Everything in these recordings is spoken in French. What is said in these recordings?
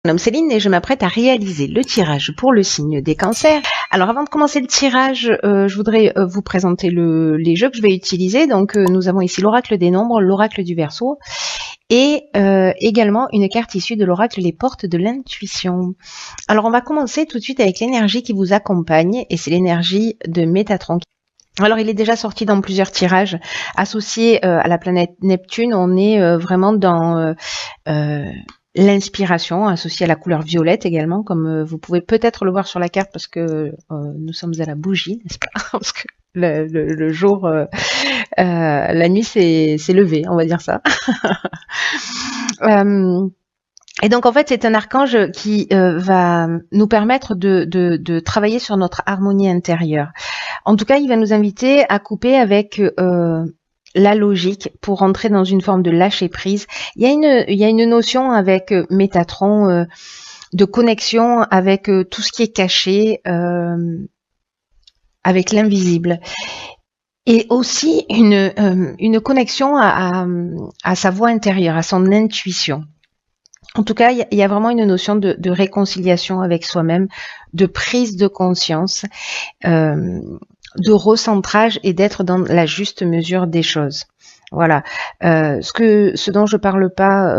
Mon nom est Céline et je m'apprête à réaliser le tirage pour le signe des cancers. Alors avant de commencer le tirage, je voudrais vous présenter les jeux que je vais utiliser. Donc nous avons ici l'oracle des nombres, l'oracle du Verseau et également une carte issue de l'oracle les portes de l'intuition. Alors on va commencer tout de suite avec l'énergie qui vous accompagne et c'est l'énergie de Métatron. Alors il est déjà sorti dans plusieurs tirages associés à la planète Neptune. On est vraiment dans l'inspiration associée à la couleur violette également, comme vous pouvez peut-être le voir sur la carte parce que nous sommes à la bougie, n'est-ce pas? Parce que le jour, la nuit s'est levée, on va dire ça. Et donc en fait c'est un archange qui va nous permettre de travailler sur notre harmonie intérieure. En tout cas il va nous inviter à couper avec la logique pour rentrer dans une forme de lâcher prise. Il y a une notion avec Métatron de connexion avec tout ce qui est caché, avec l'invisible. Et aussi une connexion à sa voix intérieure, à son intuition. En tout cas, il y a vraiment une notion de réconciliation avec soi-même, de prise de conscience, de recentrage et d'être dans la juste mesure des choses. Voilà. Ce dont je parle pas,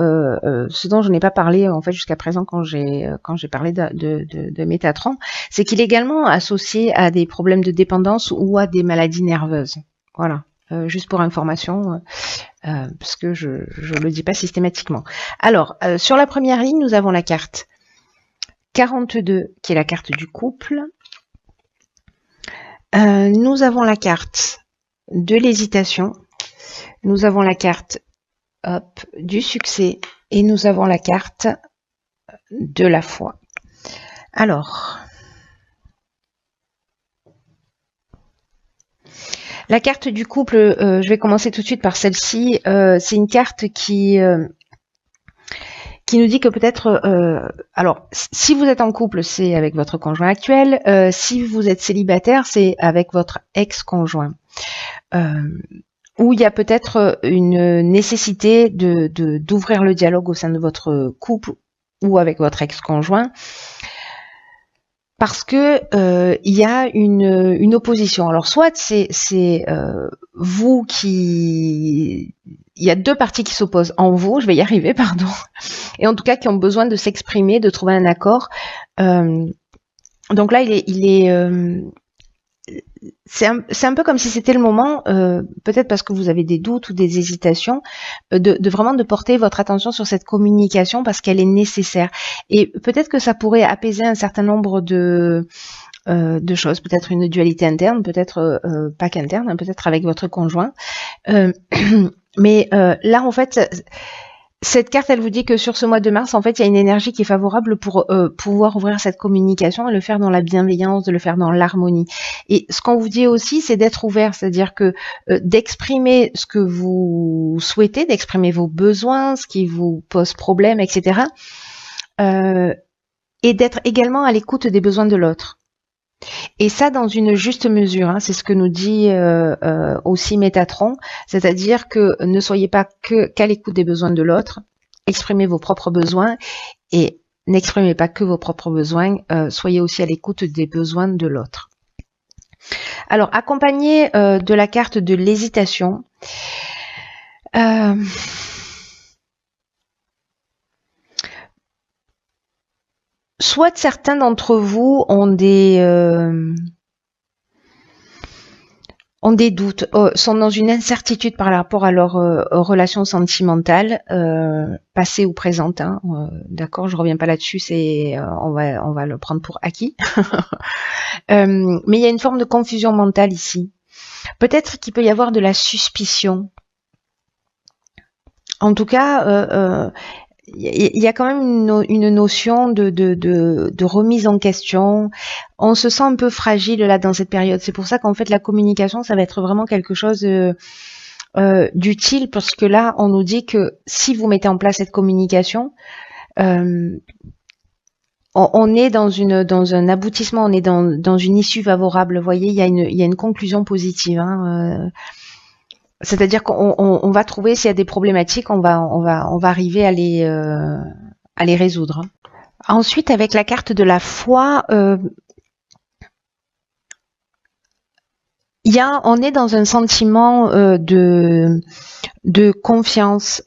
ce dont je n'ai pas parlé en fait jusqu'à présent quand j'ai parlé de Métatron, c'est qu'il est également associé à des problèmes de dépendance ou à des maladies nerveuses. Voilà. Juste pour information, parce que je le dis pas systématiquement. Alors, sur la première ligne, nous avons la carte 42, qui est la carte du couple. Nous avons la carte de l'hésitation. Nous avons la carte du succès. Et nous avons la carte de la foi. Alors, la carte du couple, je vais commencer tout de suite par celle-ci. C'est une carte qui nous dit que peut-être, alors si vous êtes en couple, c'est avec votre conjoint actuel. Si vous êtes célibataire, c'est avec votre ex-conjoint. Où il y a peut-être une nécessité d'ouvrir le dialogue au sein de votre couple ou avec votre ex-conjoint. Parce que il y a une opposition. Alors soit c'est vous qui... Il y a deux parties qui s'opposent en vous, je vais y arriver, pardon, et en tout cas qui ont besoin de s'exprimer, de trouver un accord. Donc là, c'est un peu comme si c'était le moment, peut-être parce que vous avez des doutes ou des hésitations, de vraiment de porter votre attention sur cette communication parce qu'elle est nécessaire. Et peut-être que ça pourrait apaiser un certain nombre de choses, peut-être une dualité interne, peut-être pas qu'interne, hein, peut-être avec votre conjoint. Mais là, en fait, cette carte, elle vous dit que sur ce mois de mars, en fait, il y a une énergie qui est favorable pour pouvoir ouvrir cette communication et le faire dans la bienveillance, de le faire dans l'harmonie. Et ce qu'on vous dit aussi, c'est d'être ouvert, c'est-à-dire que d'exprimer ce que vous souhaitez, d'exprimer vos besoins, ce qui vous pose problème, etc. Et d'être également à l'écoute des besoins de l'autre. Et ça dans une juste mesure, hein, c'est ce que nous dit aussi Métatron, c'est-à-dire que ne soyez pas qu'à l'écoute des besoins de l'autre, exprimez vos propres besoins et n'exprimez pas que vos propres besoins, soyez aussi à l'écoute des besoins de l'autre. Alors, accompagné de la carte de l'hésitation, soit certains d'entre vous ont des doutes, sont dans une incertitude par rapport à leur relation sentimentale, passée ou présente. Hein, d'accord, je reviens pas là-dessus, on va le prendre pour acquis. Mais il y a une forme de confusion mentale ici. Peut-être qu'il peut y avoir de la suspicion. En tout cas, il y a quand même une notion de remise en question. On se sent un peu fragile là dans cette période. C'est pour ça qu'en fait la communication, ça va être vraiment quelque chose d'utile parce que là, on nous dit que si vous mettez en place cette communication, on est dans un aboutissement, on est dans une issue favorable. Vous voyez, il y a une conclusion positive. Hein, c'est-à-dire qu'on va trouver s'il y a des problématiques, on va arriver à les résoudre. Ensuite, avec la carte de la foi, on est dans un sentiment de confiance,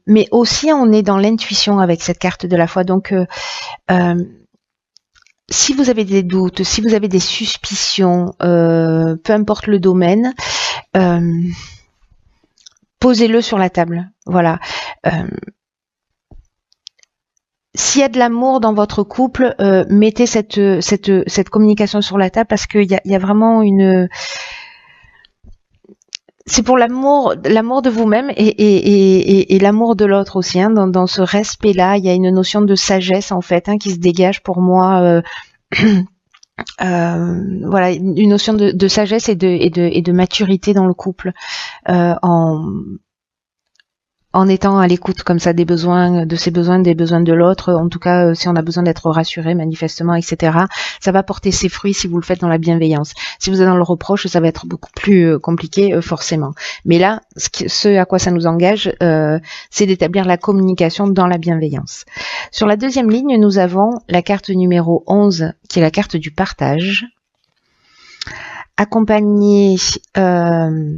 mais aussi on est dans l'intuition avec cette carte de la foi. Donc, si vous avez des doutes, si vous avez des suspicions, peu importe le domaine, posez-le sur la table. Voilà. S'il y a de l'amour dans votre couple, mettez cette communication sur la table parce qu'il y a vraiment une... C'est pour l'amour de vous-même et l'amour de l'autre aussi. Hein, dans ce respect-là, il y a une notion de sagesse en fait qui se dégage pour moi. Voilà, une notion de sagesse et de maturité dans le couple en étant à l'écoute comme ça des besoins, des besoins de l'autre. En tout cas, si on a besoin d'être rassuré manifestement, etc. Ça va porter ses fruits si vous le faites dans la bienveillance. Si vous êtes dans le reproche, ça va être beaucoup plus compliqué forcément. Mais là, ce à quoi ça nous engage, c'est d'établir la communication dans la bienveillance. Sur la deuxième ligne, nous avons la carte numéro 11, qui est la carte du partage, accompagnée de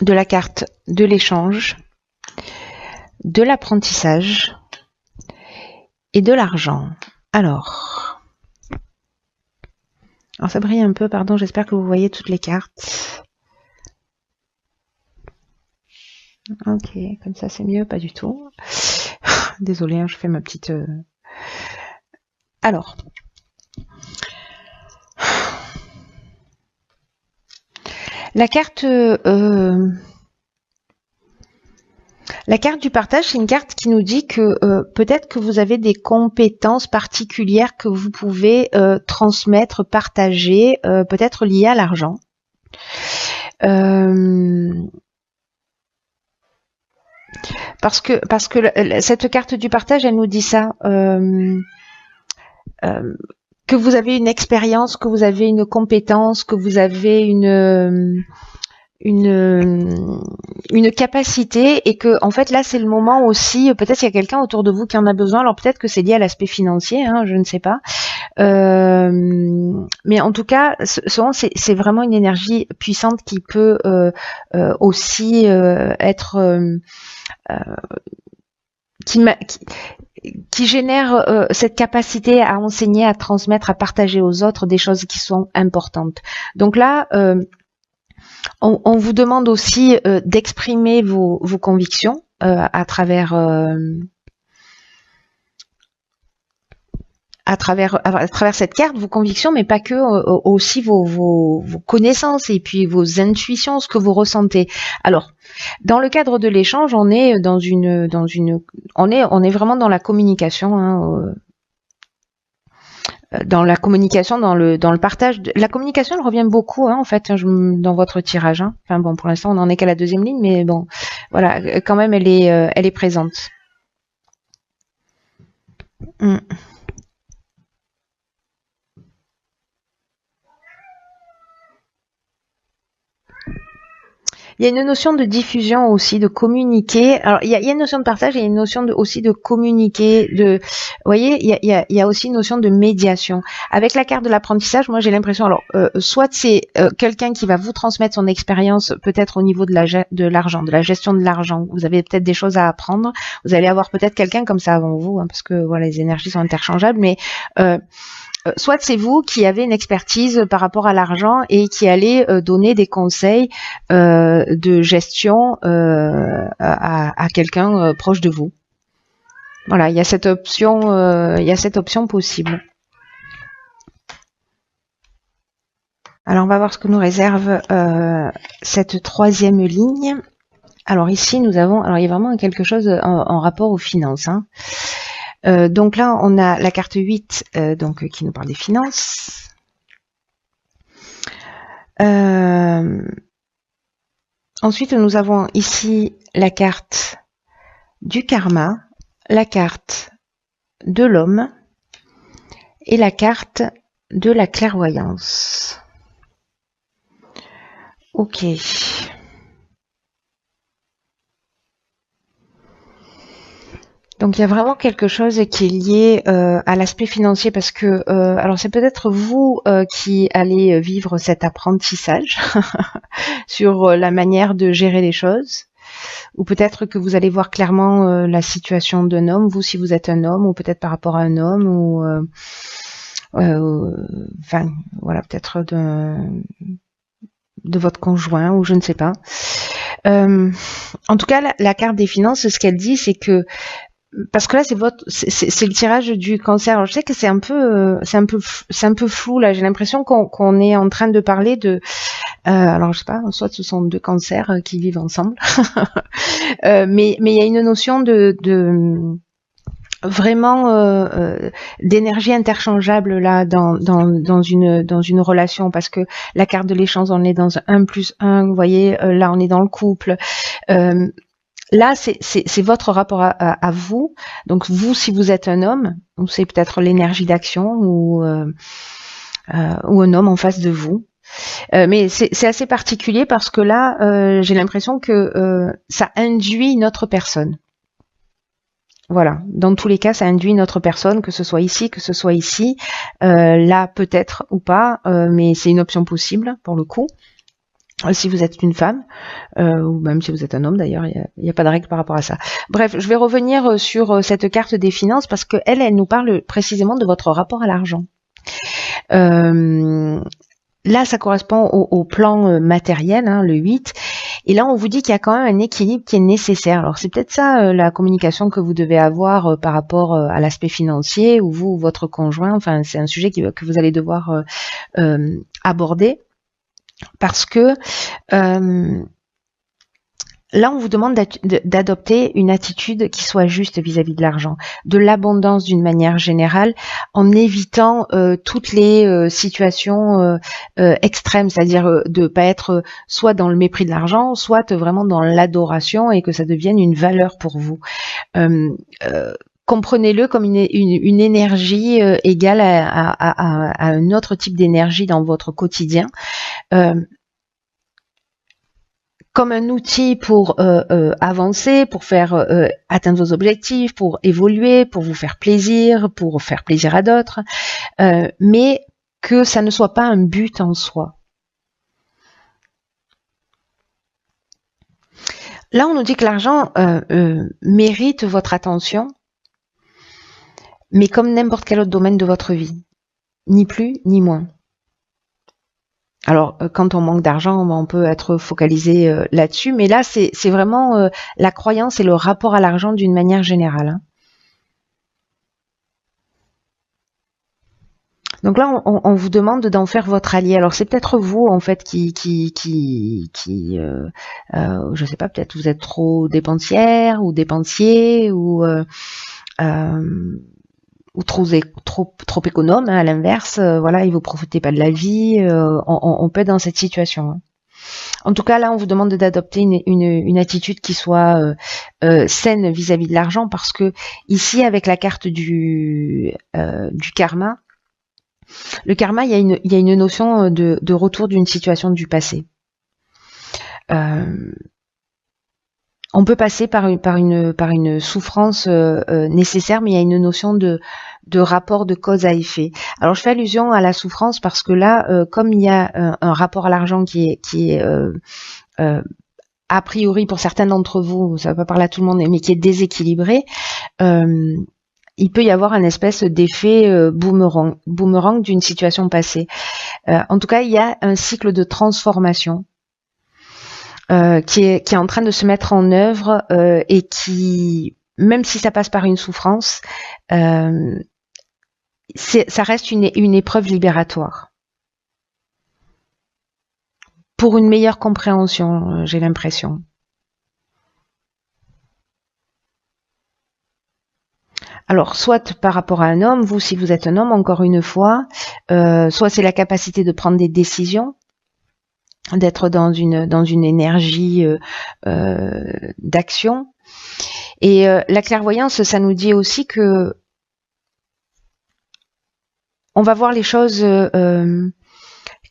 la carte de l'échange, de l'apprentissage et de l'argent. Alors, ça brille un peu, pardon, j'espère que vous voyez toutes les cartes. Ok, comme ça c'est mieux, pas du tout. Désolée, je fais ma petite... Alors, la carte du partage, c'est une carte qui nous dit que peut-être que vous avez des compétences particulières que vous pouvez transmettre, partager, peut-être liées à l'argent. Parce que cette carte du partage, elle nous dit ça. Que vous avez une expérience, que vous avez une compétence, que vous avez une capacité et que en fait là c'est le moment aussi, peut-être qu'il y a quelqu'un autour de vous qui en a besoin, alors peut-être que c'est lié à l'aspect financier, je ne sais pas, mais en tout cas souvent c'est vraiment une énergie puissante qui peut aussi être qui génère cette capacité à enseigner, à transmettre, à partager aux autres des choses qui sont importantes. Donc là on vous demande aussi d'exprimer vos convictions à travers cette carte, vos convictions, mais pas que, aussi vos connaissances et puis vos intuitions, ce que vous ressentez. Alors, dans le cadre de l'échange, on est on est vraiment dans la communication. Dans la communication, dans le partage. La communication, elle revient beaucoup, en fait, dans votre tirage. Enfin bon, pour l'instant, on n'en est qu'à la deuxième ligne, mais bon, voilà, quand même, elle est présente. Il y a une notion de diffusion aussi, de communiquer. Alors, il y a une notion de partage et il y a une notion aussi de communiquer. Vous voyez, il y a aussi une notion de médiation. Avec la carte de l'apprentissage, moi, j'ai l'impression, alors, soit c'est quelqu'un qui va vous transmettre son expérience, peut-être au niveau de l'argent, de la gestion de l'argent. Vous avez peut-être des choses à apprendre. Vous allez avoir peut-être quelqu'un comme ça avant vous, parce que voilà, les énergies sont interchangeables, mais soit c'est vous qui avez une expertise par rapport à l'argent et qui allez donner des conseils de gestion à quelqu'un proche de vous. Voilà, il y a cette option possible. Alors on va voir ce que nous réserve cette troisième ligne. Alors ici nous avons, il y a vraiment quelque chose en rapport aux finances. Donc là, on a la carte 8 qui nous parle des finances. Ensuite, nous avons ici la carte du karma, la carte de l'homme et la carte de la clairvoyance. Ok. Donc il y a vraiment quelque chose qui est lié à l'aspect financier parce que alors c'est peut-être vous qui allez vivre cet apprentissage sur la manière de gérer les choses, ou peut-être que vous allez voir clairement la situation d'un homme, vous si vous êtes un homme, ou peut-être par rapport à un homme, ou enfin voilà, peut-être de votre conjoint, ou je ne sais pas. En tout cas, la carte des finances, ce qu'elle dit, c'est que parce que là c'est le tirage du cancer. Alors, je sais que c'est un peu flou là. J'ai l'impression qu'on est en train de parler de alors je sais pas, soit ce sont deux cancers qui vivent ensemble, mais il y a une notion de vraiment d'énergie interchangeable là dans une relation, parce que la carte de l'échange, on est dans un 1+1, vous voyez, là on est dans le couple. Là, c'est votre rapport à vous. Donc, vous, si vous êtes un homme, c'est peut-être l'énergie d'action ou un homme en face de vous. Mais c'est assez particulier parce que là, j'ai l'impression que ça induit une autre personne. Voilà. Dans tous les cas, ça induit une autre personne, que ce soit ici, que ce soit ici. Là, peut-être ou pas, mais c'est une option possible pour le coup. Si vous êtes une femme, ou même si vous êtes un homme d'ailleurs, il n'y a pas de règle par rapport à ça. Bref, je vais revenir sur cette carte des finances parce que elle nous parle précisément de votre rapport à l'argent. Là, ça correspond au plan matériel, hein, le 8. Et là, on vous dit qu'il y a quand même un équilibre qui est nécessaire. Alors, c'est peut-être ça la communication que vous devez avoir par rapport à l'aspect financier, ou vous ou votre conjoint. Enfin, c'est un sujet que vous allez devoir aborder. Parce que là, on vous demande d'adopter une attitude qui soit juste vis-à-vis de l'argent, de l'abondance d'une manière générale, en évitant toutes les situations extrêmes, c'est-à-dire de pas être soit dans le mépris de l'argent, soit vraiment dans l'adoration et que ça devienne une valeur pour vous. Comprenez-le comme une énergie égale à un autre type d'énergie dans votre quotidien. Comme un outil pour avancer, pour faire atteindre vos objectifs, pour évoluer, pour vous faire plaisir à d'autres, mais que ça ne soit pas un but en soi. Là, on nous dit que l'argent mérite votre attention, mais comme n'importe quel autre domaine de votre vie, ni plus ni moins. Alors, quand on manque d'argent, on peut être focalisé là-dessus, mais là, c'est vraiment la croyance et le rapport à l'argent d'une manière générale. Hein. Donc là, on vous demande d'en faire votre allié. Alors, c'est peut-être vous, en fait, je sais pas, peut-être vous êtes trop dépensière ou dépensier ou trop économe, hein, à l'inverse, voilà, et vous profitez pas de la vie, on peut être dans cette situation. Hein. En tout cas, là, on vous demande d'adopter une attitude qui soit saine vis-à-vis de l'argent, parce que ici, avec la carte du karma, le karma, il y a une notion de retour d'une situation du passé. On peut passer par une souffrance nécessaire, mais il y a une notion de rapport de cause à effet. Alors, je fais allusion à la souffrance parce que là, comme il y a un rapport à l'argent qui est a priori pour certains d'entre vous, ça va pas parler à tout le monde, mais qui est déséquilibré, il peut y avoir un espèce d'effet boomerang d'une situation passée. En tout cas, il y a un cycle de transformation qui est en train de se mettre en œuvre et qui, même si ça passe par une souffrance, ça reste une épreuve libératoire. Pour une meilleure compréhension, j'ai l'impression. Alors, soit par rapport à un homme, vous, si vous êtes un homme, encore une fois, soit c'est la capacité de prendre des décisions, d'être dans une énergie d'action. Et la clairvoyance, ça nous dit aussi que on va voir les choses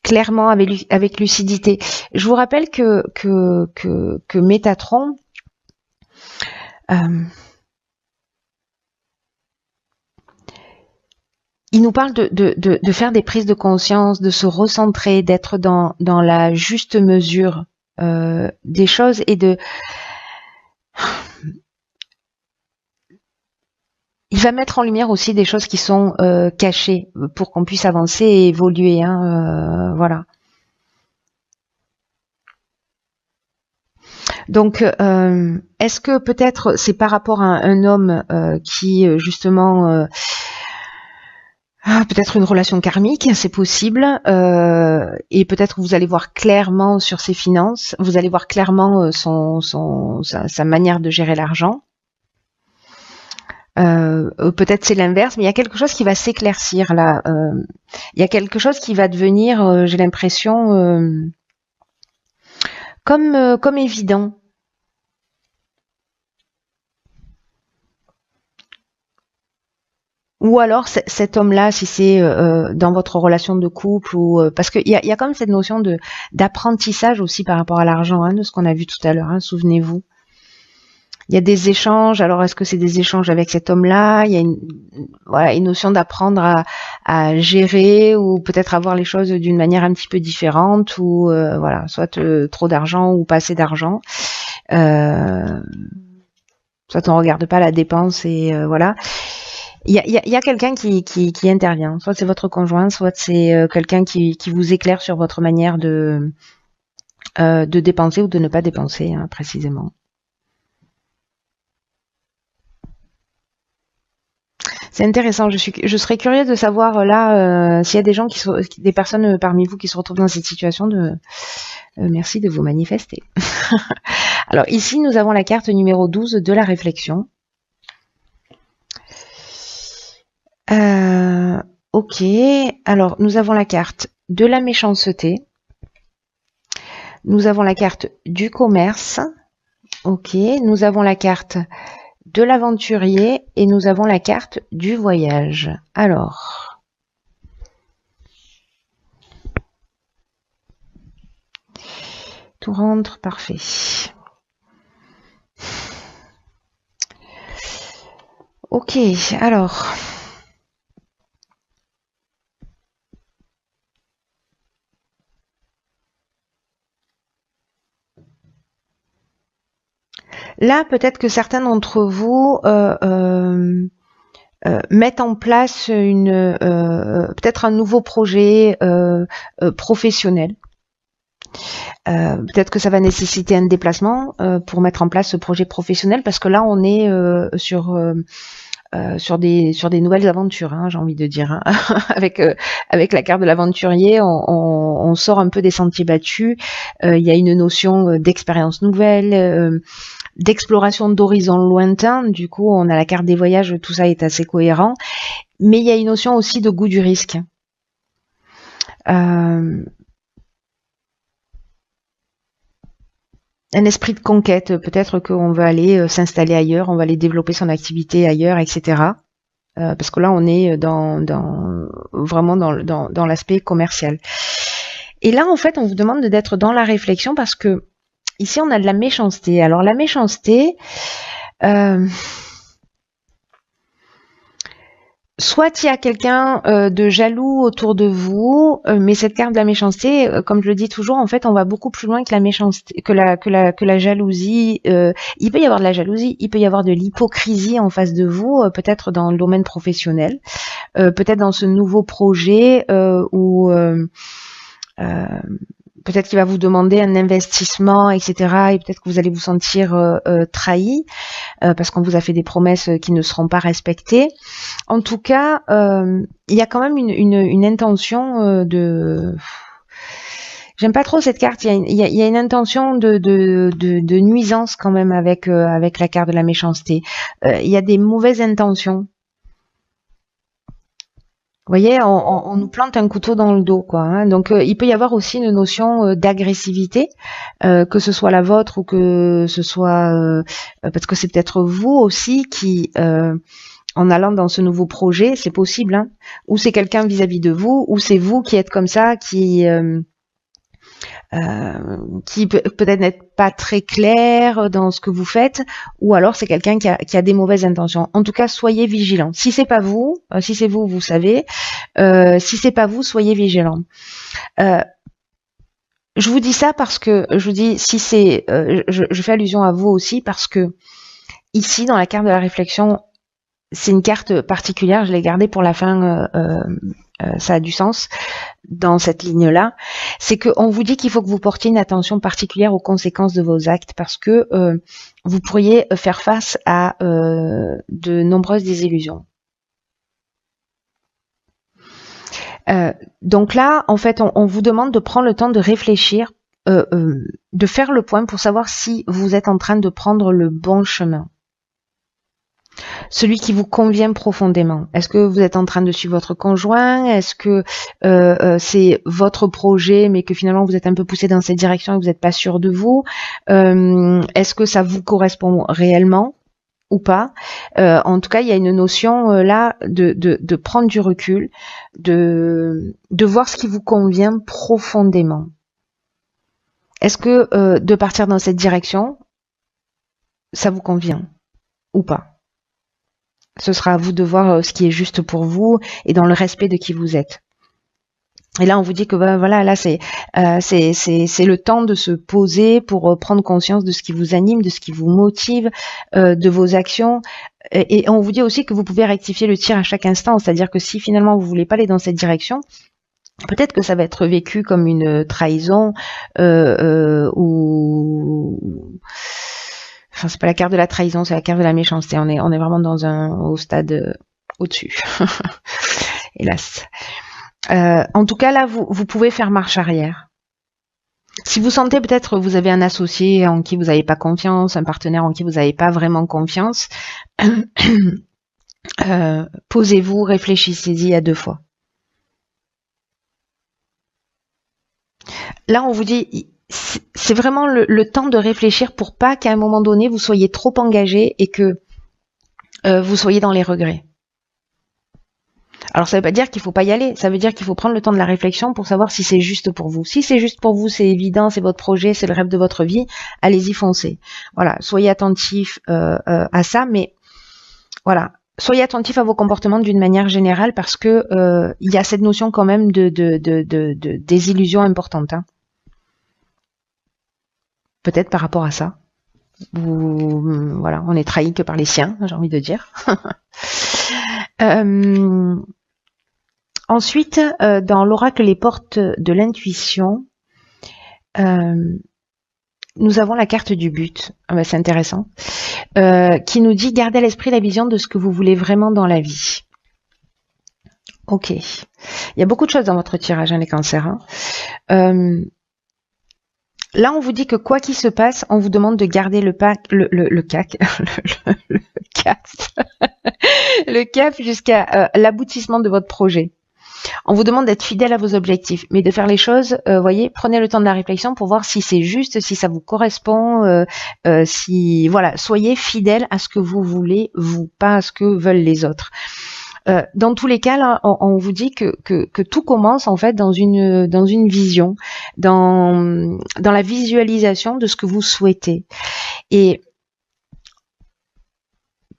clairement avec lucidité. Je vous rappelle que Métatron il nous parle de faire des prises de conscience, de se recentrer, d'être dans la juste mesure des choses et il va mettre en lumière aussi des choses qui sont cachées pour qu'on puisse avancer et évoluer. Hein, voilà. Donc, est-ce que peut-être c'est par rapport à un homme qui justement peut-être une relation karmique, c'est possible, et peut-être vous allez voir clairement sur ses finances, vous allez voir clairement sa manière de gérer l'argent. Peut-être c'est l'inverse, mais il y a quelque chose qui va s'éclaircir là. Il y a quelque chose qui va devenir, j'ai l'impression, comme évident. Ou alors cet homme-là, si c'est dans votre relation de couple, ou parce qu'il y a quand même cette notion d'apprentissage aussi par rapport à l'argent, hein, de ce qu'on a vu tout à l'heure. Hein, souvenez-vous. Il y a des échanges. Alors, est-ce que c'est des échanges avec cet homme-là? Il y a une notion d'apprendre à gérer ou peut-être avoir les choses d'une manière un petit peu différente ou voilà, soit trop d'argent ou pas assez d'argent. Soit on regarde pas la dépense et voilà. Il y a quelqu'un qui intervient. Soit c'est votre conjoint, soit c'est quelqu'un qui vous éclaire sur votre manière de dépenser ou de ne pas dépenser, hein, précisément. C'est intéressant. Je serais curieuse de savoir là s'il y a des gens des personnes parmi vous qui se retrouvent dans cette situation merci de vous manifester. Alors ici, nous avons la carte numéro 12 de la réflexion. Ok. Alors, nous avons la carte de la méchanceté. Nous avons la carte du commerce. Ok. Nous avons la carte de l'aventurier et nous avons la carte du voyage. Alors, tout rentre, parfait. Ok, alors. Là, peut-être que certains d'entre vous mettent en place peut-être un nouveau projet professionnel. Peut-être que ça va nécessiter un déplacement pour mettre en place ce projet professionnel, parce que là, on est sur des nouvelles aventures, hein, j'ai envie de dire. Hein. avec la carte de l'aventurier, on sort un peu des sentiers battus. Il y a une notion d'expérience nouvelle, d'exploration d'horizons lointains. Du coup, on a la carte des voyages, tout ça est assez cohérent. Mais il y a une notion aussi de goût du risque. Un esprit de conquête, peut-être qu'on va aller s'installer ailleurs, on va aller développer son activité ailleurs, etc. Parce que là, on est vraiment dans l'aspect commercial. Et là, en fait, on vous demande d'être dans la réflexion parce que ici, on a de la méchanceté. Alors, la méchanceté, soit il y a quelqu'un de jaloux autour de vous, mais cette carte de la méchanceté, comme je le dis toujours, en fait, on va beaucoup plus loin que la méchanceté, que la jalousie. Il peut y avoir de la jalousie, il peut y avoir de l'hypocrisie en face de vous, peut-être dans le domaine professionnel, peut-être dans ce nouveau projet où peut-être qu'il va vous demander un investissement, etc. Et peut-être que vous allez vous sentir trahi parce qu'on vous a fait des promesses qui ne seront pas respectées. En tout cas, il y a quand même une intention de... J'aime pas trop cette carte. Il y a une intention de nuisance quand même avec la carte de la méchanceté. Il y a des mauvaises intentions. Vous voyez, on nous plante un couteau dans le dos, quoi. Hein. Donc, il peut y avoir aussi une notion d'agressivité, que ce soit la vôtre ou que ce soit parce que c'est peut-être vous aussi qui, en allant dans ce nouveau projet, c'est possible, hein, ou c'est quelqu'un vis-à-vis de vous, ou c'est vous qui êtes comme ça, qui qui peut-être n'est pas très clair dans ce que vous faites, ou alors c'est quelqu'un qui a des mauvaises intentions. En tout cas, soyez vigilants. Si c'est pas vous, si c'est vous, vous savez. Si c'est pas vous, soyez vigilants. Je vous dis ça parce que je vous dis si c'est, je fais allusion à vous aussi parce que ici dans la carte de la réflexion, c'est une carte particulière. Je l'ai gardée pour la fin. Ça a du sens dans cette ligne-là, c'est qu'on vous dit qu'il faut que vous portiez une attention particulière aux conséquences de vos actes parce que vous pourriez faire face à de nombreuses désillusions. Donc là, en fait, on vous demande de prendre le temps de réfléchir, de faire le point pour savoir si vous êtes en train de prendre le bon chemin. Celui qui vous convient profondément. Est-ce que vous êtes en train de suivre votre conjoint? Est-ce que c'est votre projet, mais que finalement vous êtes un peu poussé dans cette direction et vous n'êtes pas sûr de vous? Est-ce que ça vous correspond réellement ou pas? En tout cas, il y a une notion là de prendre du recul, de voir ce qui vous convient profondément. Est-ce que de partir dans cette direction, ça vous convient ou pas? Ce sera à vous de voir ce qui est juste pour vous et dans le respect de qui vous êtes. Et là, on vous dit que voilà, là c'est le temps de se poser pour prendre conscience de ce qui vous anime, de ce qui vous motive, de vos actions. Et on vous dit aussi que vous pouvez rectifier le tir à chaque instant, c'est-à-dire que si finalement vous voulez pas aller dans cette direction, peut-être que ça va être vécu comme une trahison ou enfin, c'est pas la carte de la trahison, c'est la carte de la méchanceté. On est vraiment au stade au-dessus. Hélas. En tout cas, là, vous pouvez faire marche arrière. Si vous sentez peut-être que vous avez un associé en qui vous n'avez pas confiance, un partenaire en qui vous n'avez pas vraiment confiance, posez-vous, réfléchissez-y à 2 fois. Là, on vous dit, c'est vraiment le temps de réfléchir pour pas qu'à un moment donné, vous soyez trop engagé et que vous soyez dans les regrets. Alors ça veut pas dire qu'il faut pas y aller, ça veut dire qu'il faut prendre le temps de la réflexion pour savoir si c'est juste pour vous. Si c'est juste pour vous, c'est évident, c'est votre projet, c'est le rêve de votre vie, allez-y, foncez. Voilà, soyez attentifs à ça, mais voilà, soyez attentifs à vos comportements d'une manière générale parce que il y a cette notion quand même de désillusion importante. Hein. Peut-être par rapport à ça. Voilà, on est trahi que par les siens, j'ai envie de dire. Ensuite, dans l'oracle Les Portes de l'intuition, nous avons la carte du but. C'est intéressant. Qui nous dit garder à l'esprit la vision de ce que vous voulez vraiment dans la vie. Ok. Il y a beaucoup de choses dans votre tirage, hein, les cancers. Hein. Là, on vous dit que quoi qu'il se passe, on vous demande de garder le cap jusqu'à l'aboutissement de votre projet. On vous demande d'être fidèle à vos objectifs, mais de faire les choses, voyez, prenez le temps de la réflexion pour voir si c'est juste, si ça vous correspond, si voilà, soyez fidèle à ce que vous voulez, vous, pas à ce que veulent les autres. Dans tous les cas, là, on vous dit que tout commence en fait dans une vision, dans la visualisation de ce que vous souhaitez. Et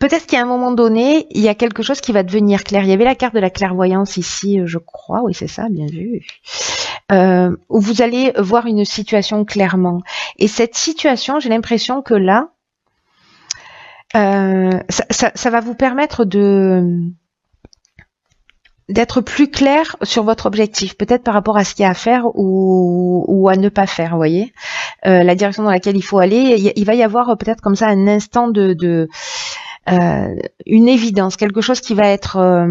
peut-être qu'à un moment donné, il y a quelque chose qui va devenir clair. Il y avait la carte de la clairvoyance ici, je crois. Oui, c'est ça, bien vu. Où vous allez voir une situation clairement. Et cette situation, j'ai l'impression que là, ça va vous permettre d'être plus clair sur votre objectif, peut-être par rapport à ce qu'il y a à faire ou à ne pas faire, vous voyez, la direction dans laquelle il faut aller. Il va y avoir peut-être comme ça un instant une évidence, quelque chose qui va être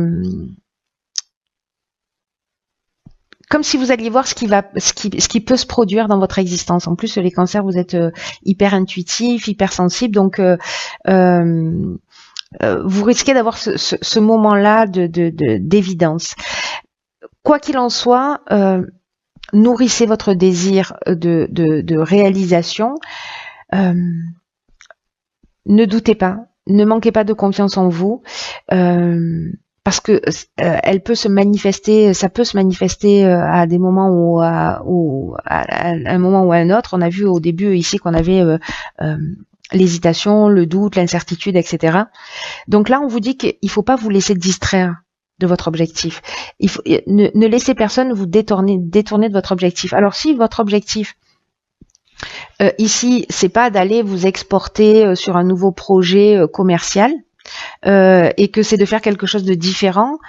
comme si vous alliez voir ce qui peut se produire dans votre existence. En plus, les cancers, vous êtes hyper intuitifs, hyper sensibles, donc vous risquez d'avoir ce moment-là d'évidence. Quoi qu'il en soit, nourrissez votre désir de réalisation. Ne doutez pas, ne manquez pas de confiance en vous. parce que elle peut se manifester, ça peut se manifester à des moments ou à un moment ou à un autre. On a vu au début ici qu'on avait l'hésitation, le doute, l'incertitude, etc. Donc là, on vous dit qu'il faut pas vous laisser distraire de votre objectif. Ne laissez personne vous détourner de votre objectif. Alors si votre objectif ici, c'est pas d'aller vous exporter sur un nouveau projet commercial, et que c'est de faire quelque chose de différent,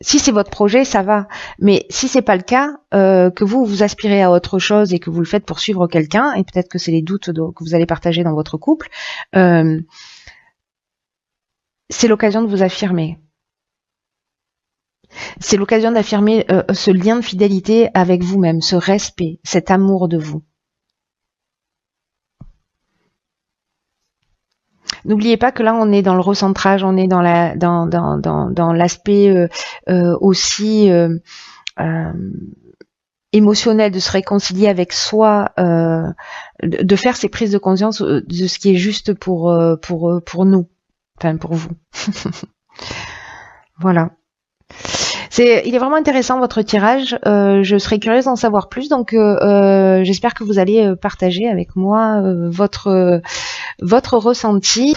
si c'est votre projet, ça va. Mais si c'est pas le cas, que vous aspirez à autre chose et que vous le faites pour suivre quelqu'un, et peut-être que c'est les doutes que vous allez partager dans votre couple, c'est l'occasion de vous affirmer. C'est l'occasion d'affirmer ce lien de fidélité avec vous-même, ce respect, cet amour de vous. N'oubliez pas que là, on est dans le recentrage, on est dans l'aspect aussi émotionnel, de se réconcilier avec soi, de faire ces prises de conscience de ce qui est juste pour nous, enfin pour vous. Voilà. Il est vraiment intéressant votre tirage. Je serais curieuse d'en savoir plus, donc j'espère que vous allez partager avec moi votre ressenti.